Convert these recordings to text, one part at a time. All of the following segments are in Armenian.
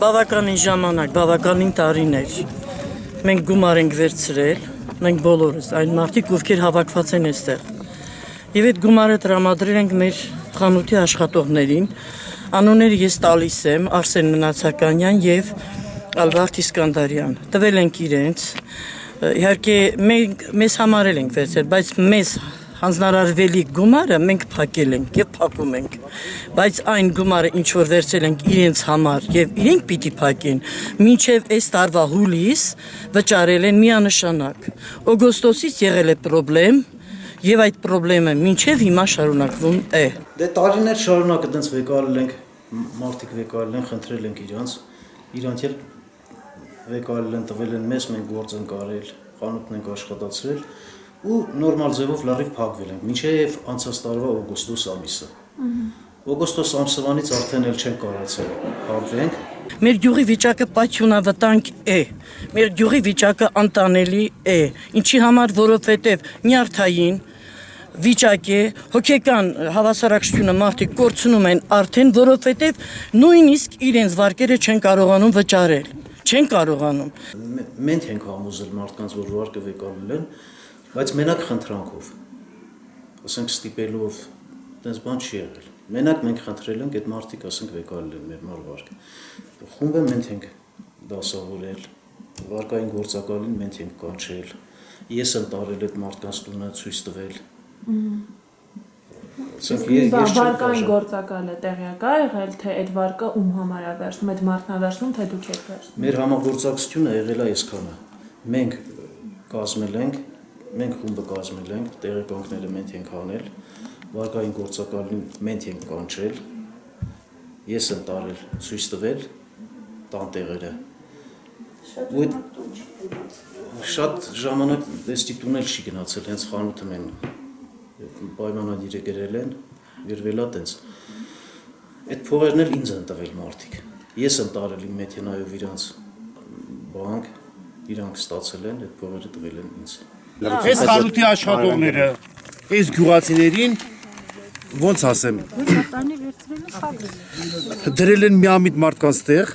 Բավականին ժամանակ, բավականին տարիներ մենք գումար ենք վերցրել, մենք բոլորս, այն մարդիկ, ովքեր հավաքված են այստեղ։ Եվ այդ գումարը տրամադրել ենք մեր խանութի աշխատողներին, անունները ես տալիս եմ Արսեն Մնացականյան եւ Ալվարդ Իսկանդարյան, տվել ենք իրենց, իհարկե մենք մեզ համարել ենք վերցրել, բայց մեզ հանձնարարվելի գումարը մենք փակել ենք եւ փակում ենք, բայց այն գումարը ինչ որ վերցրել ենք իրենց համար եւ իրենք պիտի փակեն, մինչեւ այս տարվա հուլիս վճարել են միանշանակ։ Օգոստոսից եղել է խնդրեմ եւ այդ խնդրեմը մինչեւ հիմա շարունակվում է։ Դե տարիներ շարունակ այդպես վեկարել ենք, մարդիկ վեկարել են, խնդրել ենք իրանք էլ վեկարել են, տվել են մեզ, մենք գործ ենք արել, խանութն ենք աշխատացրել ու նորմալ ձևով լրիվ փակվել ենք, մինչև անցած տարվա օգոստոս ամիսը։ Օգոստոս ամսվանից արդեն էլ չենք կարողացել փակվենք։ Մեր գյուղի վիճակը պայթյունավտանգ է, մեր գյուղի վիճակը անտանելի է, ինչի համար, որովհետև նյարդային վիճակ է, հոգեկան հավասարակշռությունը մարդիկ կորցնում են արդեն, որովհետև նույնիսկ իրենց վարկերը չեն կարողանում վճարել, չեն կարողանում։ Մենք ենք համոզել մարդկանց, որ վարկը վեկարել են, բայց մենակ խնդրանքով, ասենք ստիպելով, այդպես բան չի եղել։ Մենակ մենք խնդրել ենք այդ մարդիկ, ասենք վեկարել են մեր վարկը։ Խումբը մենք ենք դասավորել, վարկային գործակալին մենք ենք կանչել, ես եմ տարել այդ մարդկանց տունը ցույց տվել։ Վարկային գործակալը տեղյակ է եղել, թե այդ վարկը ում համար է վերցնում, այդ մարդն է վերցնում, թե դու չեք վերցնում։ Մեր համագործակցությունը եղել է այսքանը։ Մենք կազմել ենք, մենք խումբը կազմել ենք, տեղեկանքները մենք ենք անել, վարկային գործակալին մենք ենք կանչել, ես եմ տարել ցույց տվել տանտեղերը։ Շատ ժամանակ դեստի տունել չի գնացել, հենց խանութը մեն պայմանագիրը գրել են, գրվելա տենց։ Այդ փողերն էլ ինձ են տվել մարդիկ։ Ես եմ տարել իմ մեքենայով իրանց բանկ, իրանք ստացել են, այդ փողերը տվել են ինձ։ Այս խանութի աշխատողները, այս գյուղացիներին, ոնց ասեմ, դրել են միամիտ մարդկանց տեղ,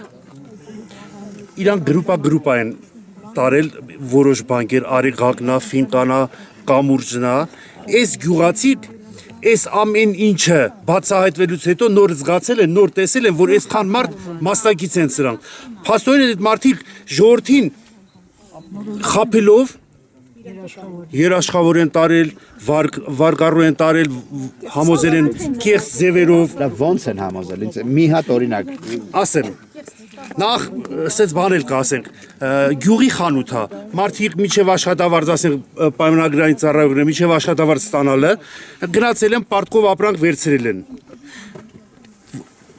իրանք գրուպա են տարել որոշ բանկեր, արիղակնա, ֆինկանա, կամուրջնա, այս գյուղացիք, այս ամեն ինչը բացահայտվելուց հետո նոր զգացել են, նոր տեսել են, որ այսքան մարդ մասնակից են սրանք։ Փաստորեն այդ մարդիկ ժողովրդին խաբելով երաշխավոր են տարել, վարկառու են տարել, համոզել են կեղծ ձևերով։ Ոնց են համոզել, մի հատ օրինակ ասեմ, նախ սենց բան էլ կասենք, գյուղի խանութ է, մարդիկ միջև աշխատավարձ, ասենք պայմանագրային ծառայողները, միջև աշխատավարձ ստանալը, գնացել են պարտքով ապրանք վերցրել են։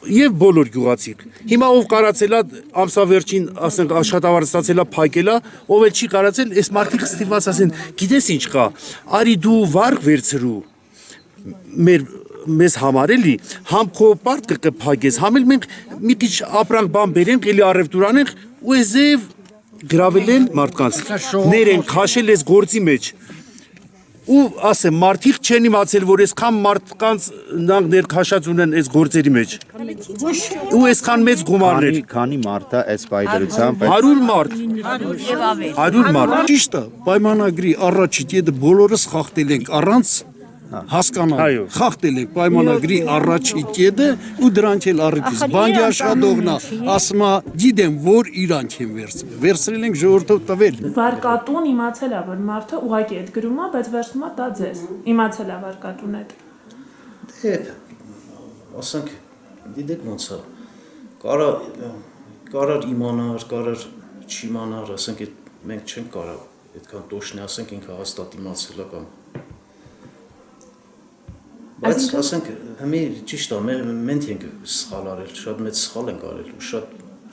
Եվ բոլոր գյուղացիք։ Հիմա ով կարացել է ամսավերջին, ասենք աշխատավարձ ստացել է, փակել է, ով էլ չի կարացել, այս մարդիկ ստիպված ասեն, գիտես ինչ կա, արի դու վարկ վերցրու մեզ համար էլի, համ քո պարտքը կփակես, համ էլ մենք մի քիչ ապրանք բան բերենք, էլի առևտուր անենք, ու էզև գրավել են մարդկանց, ներեն քաշել այս գործի մեջ։ Ու ասեմ, մարդիկ չեն իմացել, որ այսքան մարդկանց ներքաշած ունեն այս գործերի մեջ։ Ու այսքան մեծ գումարներ։ Քանի մարդ է այս պայդրությամբ 100 մարդ։ 100 մարդ։ Ճիշտ է, պայմանագրի առաջի կետը բոլորս խախտել ենք առանց հասկանալ, խախտել ենք պայմանագրի առաջի կետը ու դրանք էլ առիթից։ Բանկի աշխատողն ասում է, գիտեմ, որ իրանք են վերցրել ենք ժողովրդով տվել։ Վարկատուն իմացել է, որ մարդը ուղղակի այդ գրում է, բայց վերցնում է դա ձեզ։ Իմացել է վարկատուն այդ։ Դե, ասենք, դիտեք ոնց է, կարար իմանար, կարար չիմանար, ասենք, մենք չենք կարող այդքան տոշնի, ասենք, ինքը հաստատ իմացել է կամ։ Բայց ասենք, հիմի ճիշտ է, մենք ենք սխալ արել, շատ մեծ սխալ ենք արել ու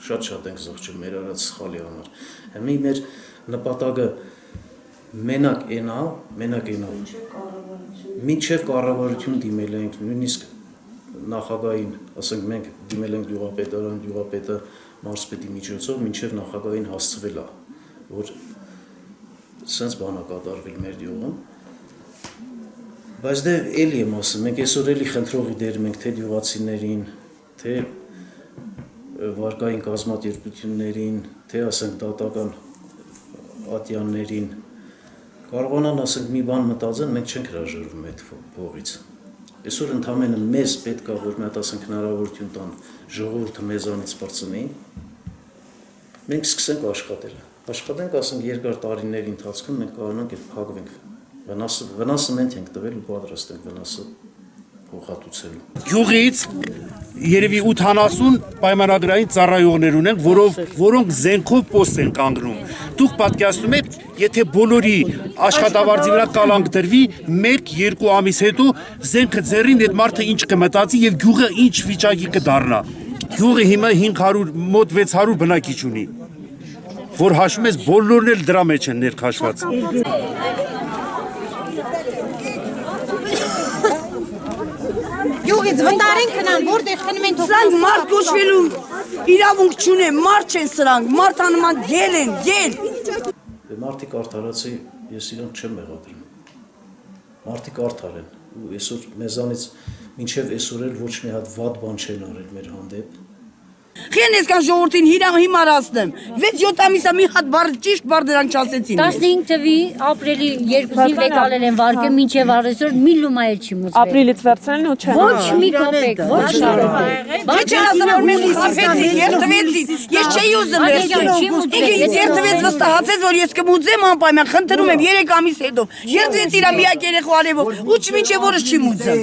շատ ենք զղջում մեր արած սխալի համար։ Հիմի մեր նպատակը մենակ էնա, մինչև կառավարություն դիմել ենք, նույնիսկ նախագահին, ասենք մենք դիմել ենք գյուղապետը մարզպետի միջոցով, մինչև նախագահին հասցվել է, որ սենց բան է կատարվել մեր գյուղում։ Բայց դե էլի եմ ասում, մենք այսօր էլի խնդրողի դերում ենք թե գյուղացիներին, թե վարկային կազմակերպություններին, թե ասենք դատական ատյաններին կարողանան ասենք մի բան մտածեն, մենք չենք հրաժարվում այդ փողից։ Այսօր ընդամենը մեզ պետք է որ մենք ասենք հնարավորություն տան ժողովուրդը մեզանից բարձրանի, մենք սկսենք աշխատել։ Աշխատենք ասենք երկար տարիների ընթացքում մենք կարողանանք այդ փակվենք։ Վնասը մենք ենք տվել ու պատրաստ ենք վնասը փոխհատուցելու։ Գյուղից երևի 80 պայմանագրային ծառայողներ ունենք, որոնք զենքով պոստ են կանգնում։ Դուք պատկերացնում եք, եթե բոլորի աշխատավարձի վրա կալանք դրվի, 1-2 ամիս հետո զենքը ձեռին այդ մարդը ինչ կմտածի եւ գյուղը ինչ վիճակի կդառնա։ Գյուղը հիմա 500 մոտ 600 բնակիչ ունի, որ հաշվում ես բոլորն էլ դրա մեջ են ներքաշված։ Գյուղից վտարեն քնան, որտեղ քնում են Սրանք մարդ կոչվելու իրավունք չունեն, մարդ չեն սրանք, մարդանման գել են, գել։ Մարդիկ արդարացի, ես իրանք չեմ մեղադրում։ Մարդիկ արդար են ու այսօր մեզանից մինչև այսօր էլ ոչ մի հատ վատ բան չեն արել մեր հանդեպ։ Խեն այսքան ժողովրդին հիմարացնեմ։ 6-7 ամիսա մի հատ բառ ճիշտ բառ դրանք չասեցին։ 15 թվի ապրիլի 2-ին վեկալել են վարկը մինչև առեսօր մի լումա էլ չի մուծվել։ Ապրիլից վերցնելն ու չեն։ Ոչ մի կոպեկ, ոչ մի։ Չէ՞ ասում որ մենք խփեցի, երթվեցի։ Ես չէի ուզում երթվել։ Ինքը երթվեց վստահացեց որ ես կմուծեմ անպայման, խնդրում եմ 3 ամիս հետո։ Երթվեց իր միակ երեխու արևով, ու չմինչև օրս չի մուծել։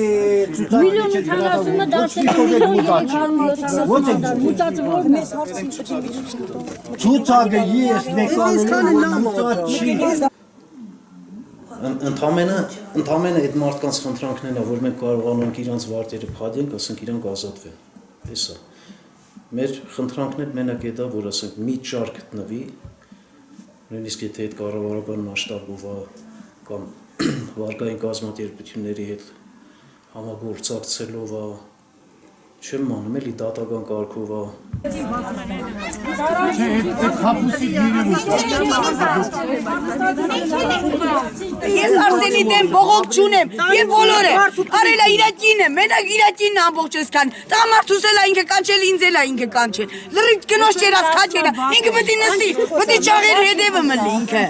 Միլիոն 80-ը դարձել միլիոն 300 Ցուցակը ես նկարել չի։ Ընդամենը այդ մարդկանց խնդրանքներն է, որ մենք կարողանանք իրանց վարտերը փակենք, ասենք իրանք ազատվեն։ Հեսա։ Մեր խնդրանքն մենակ է դա, որ ասենք մի ճար գտնվի, նույնիսկ եթե այդ կառավարական մասշտաբով կամ վարկային կազմակերպությունների հետ համագործակցելով չեմ մանում էլի դատական կարգով Ես Արսենի դեմ բողոք չունեմ, եւ բոլորը արելա իր կինը, մենակ իր կինն ամբողջ այսքան։ Տղամարդուս էլա ինքը կանչել, ինձ էլա ինքը կանչել։ Լրիվ կնոջ չերած քաչելա, ինքը պետք է նստի, պետք է ճաղեր հետևը մնի ինքը։